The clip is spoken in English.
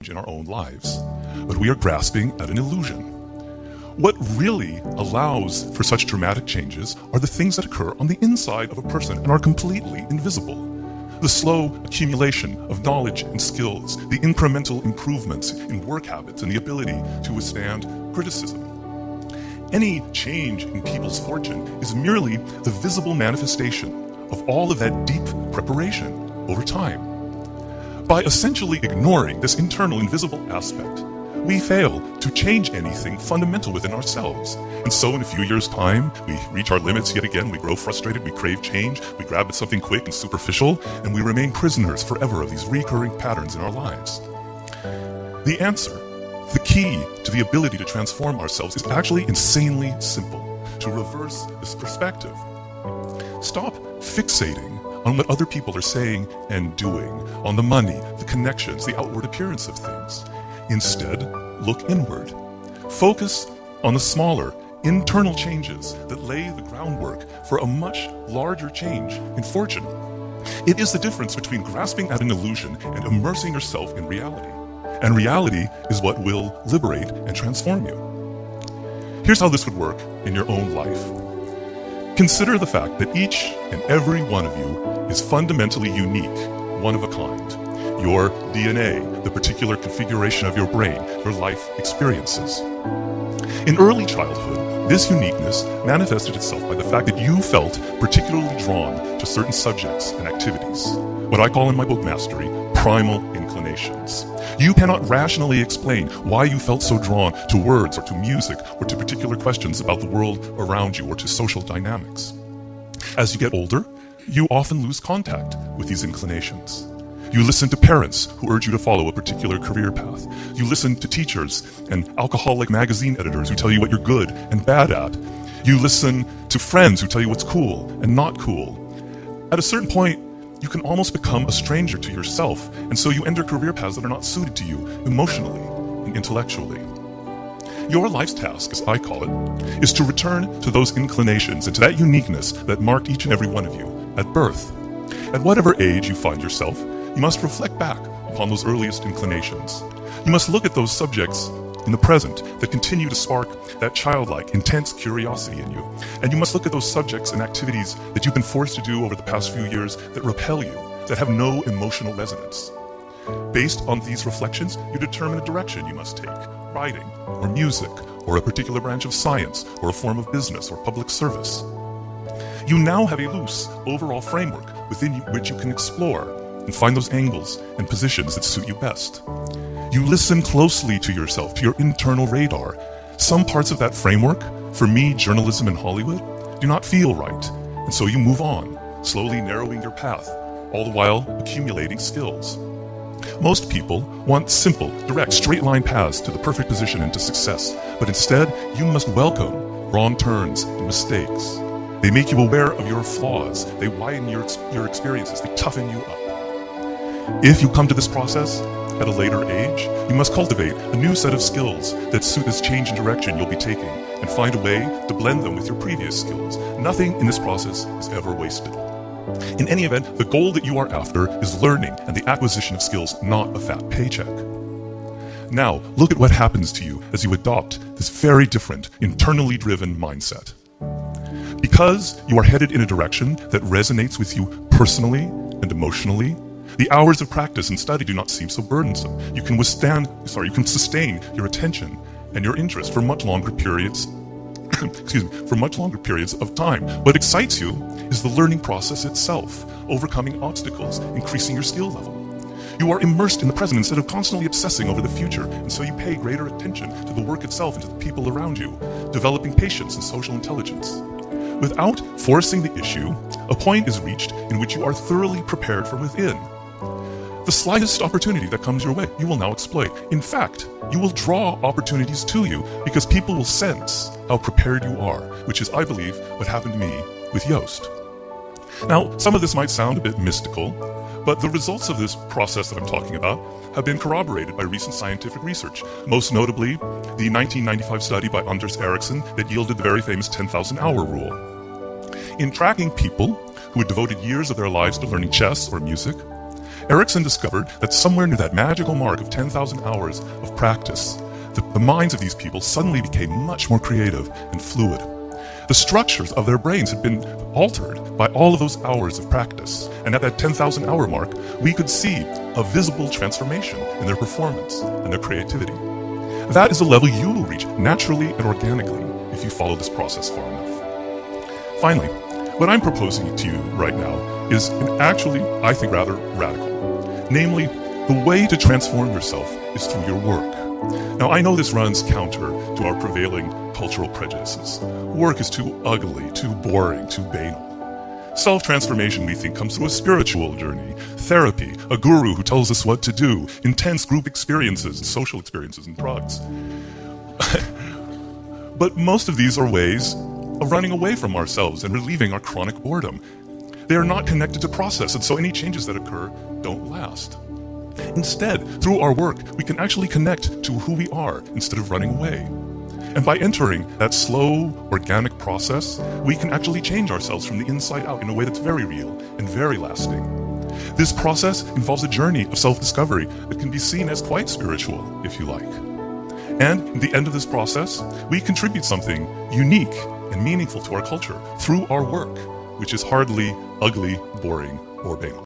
in our own lives, but we are grasping at an illusion. What really allows for such dramatic changes are the things that occur on the inside of a person and are completely invisible. The slow accumulation of knowledge and skills, the incremental improvements in work habits and the ability to withstand criticism. Any change in people's fortune is merely the visible manifestation of all of that deep preparation over time. By essentially ignoring this internal invisible aspect, we fail to change anything fundamental within ourselves. And so in a few years' time, we reach our limits yet again, we grow frustrated, we crave change, we grab at something quick and superficial, and we remain prisoners forever of these recurring patterns in our lives. The answer, the key to the ability to transform ourselves is actually insanely simple: to reverse this perspective. Stop fixating on what other people are saying and doing, on the money, the connections, the outward appearance of things. Instead, look inward. Focus on the smaller, internal changes that lay the groundwork for a much larger change in fortune. It is the difference between grasping at an illusion and immersing yourself in reality. And reality is what will liberate and transform you. Here's how this would work in your own life. Consider the fact that each and every one of you is fundamentally unique, one of a kind. Your DNA, the particular configuration of your brain, your life experiences. In early childhood, this uniqueness manifested itself by the fact that you felt particularly drawn to certain subjects and activities, what I call in my book Mastery, primal inclinations. You cannot rationally explain why you felt so drawn to words or to music or to particular questions about the world around you or to social dynamics. As you get older, you often lose contact with these inclinations. You listen to parents who urge you to follow a particular career path. You listen to teachers and alcoholic magazine editors who tell you what you're good and bad at. You listen to friends who tell you what's cool and not cool. At a certain point, you can almost become a stranger to yourself, and so you enter career paths that are not suited to you emotionally and intellectually. Your life's task, as I call it, is to return to those inclinations and to that uniqueness that marked each and every one of you at birth. At whatever age you find yourself, you must reflect back upon those earliest inclinations. You must look at those subjects in the present that continue to spark that childlike, intense curiosity in you. And you must look at those subjects and activities that you've been forced to do over the past few years that repel you, that have no emotional resonance. Based on these reflections, you determine a direction you must take: writing, or music, or a particular branch of science, or a form of business or public service. You now have a loose, overall framework within which you can explore and find those angles and positions that suit you best. You listen closely to yourself, to your internal radar. Some parts of that framework, for me, journalism and Hollywood, do not feel right, and so you move on, slowly narrowing your path, all the while accumulating skills. Most people want simple, direct, straight-line paths to the perfect position and to success, but instead, you must welcome wrong turns and mistakes. They make you aware of your flaws, they widen your experiences, they toughen you up. If you come to this process at a later age, you must cultivate a new set of skills that suit this change in direction you'll be taking and find a way to blend them with your previous skills. Nothing in this process is ever wasted. In any event, the goal that you are after is learning and the acquisition of skills, not a fat paycheck. Now, look at what happens to you as you adopt this very different, internally driven mindset. Because you are headed in a direction that resonates with you personally and emotionally, the hours of practice and study do not seem so burdensome. You can sustain your attention and your interest for much longer periods for much longer periods of time. What excites you is the learning process itself, overcoming obstacles, increasing your skill level. You are immersed in the present instead of constantly obsessing over the future, and so you pay greater attention to the work itself and to the people around you, developing patience and social intelligence. Without forcing the issue, a point is reached in which you are thoroughly prepared from within. The slightest opportunity that comes your way, you will now exploit. In fact, you will draw opportunities to you because people will sense how prepared you are, which is, I believe, what happened to me with Yoast. Now, some of this might sound a bit mystical, but the results of this process that I'm talking about have been corroborated by recent scientific research, most notably the 1995 study by Anders Ericsson that yielded the very famous 10,000-hour rule. In tracking people who had devoted years of their lives to learning chess or music, Erickson discovered that somewhere near that magical mark of 10,000 hours of practice, the minds of these people suddenly became much more creative and fluid. The structures of their brains had been altered by all of those hours of practice, and at that 10,000 hour mark, we could see a visible transformation in their performance and their creativity. That is a level you will reach naturally and organically if you follow this process far enough. Finally, what I'm proposing to you right now is actually, I think, rather radical. Namely, the way to transform yourself is through your work. Now, I know this runs counter to our prevailing cultural prejudices. Work is too ugly, too boring, too banal. Self-transformation, we think, comes through a spiritual journey, therapy, a guru who tells us what to do, intense group experiences, social experiences, and drugs. But most of these are ways of running away from ourselves and relieving our chronic boredom. They are not connected to process, and so any changes that occur don't last. Instead, through our work, we can actually connect to who we are instead of running away. And by entering that slow, organic process, we can actually change ourselves from the inside out in a way that's very real and very lasting. This process involves a journey of self-discovery that can be seen as quite spiritual, if you like. And at the end of this process, we contribute something unique and meaningful to our culture through our work, which is hardly ugly, boring, or banal.